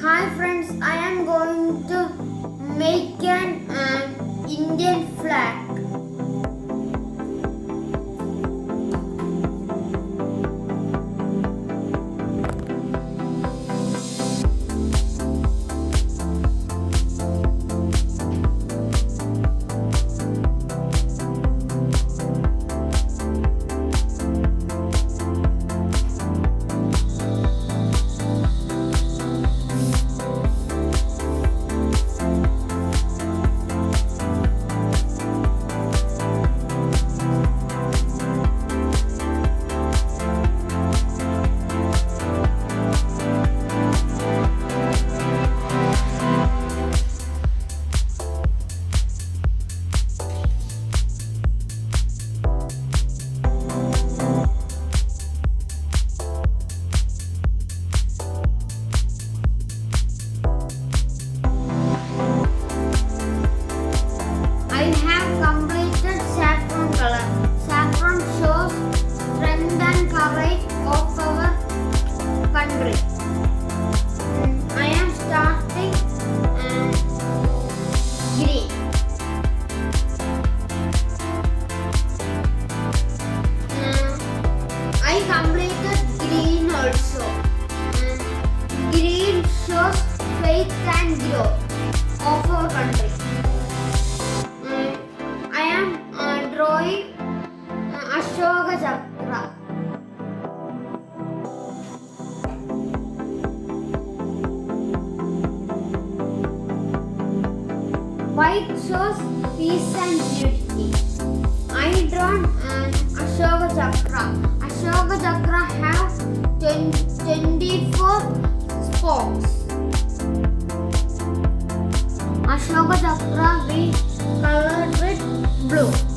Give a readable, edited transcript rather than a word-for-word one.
Hi friends, I am going to make an Indian flag. I have completed saffron color. Saffron shows strength and courage of our country. I am starting green. I completed green also. Green shows faith and growth of our country. I am drawing Ashoka Chakra. White shows peace and unity. I drawn Ashoka Chakra. Ashoka Chakra has 24 spokes. Ashoka Chakra we colored with blue.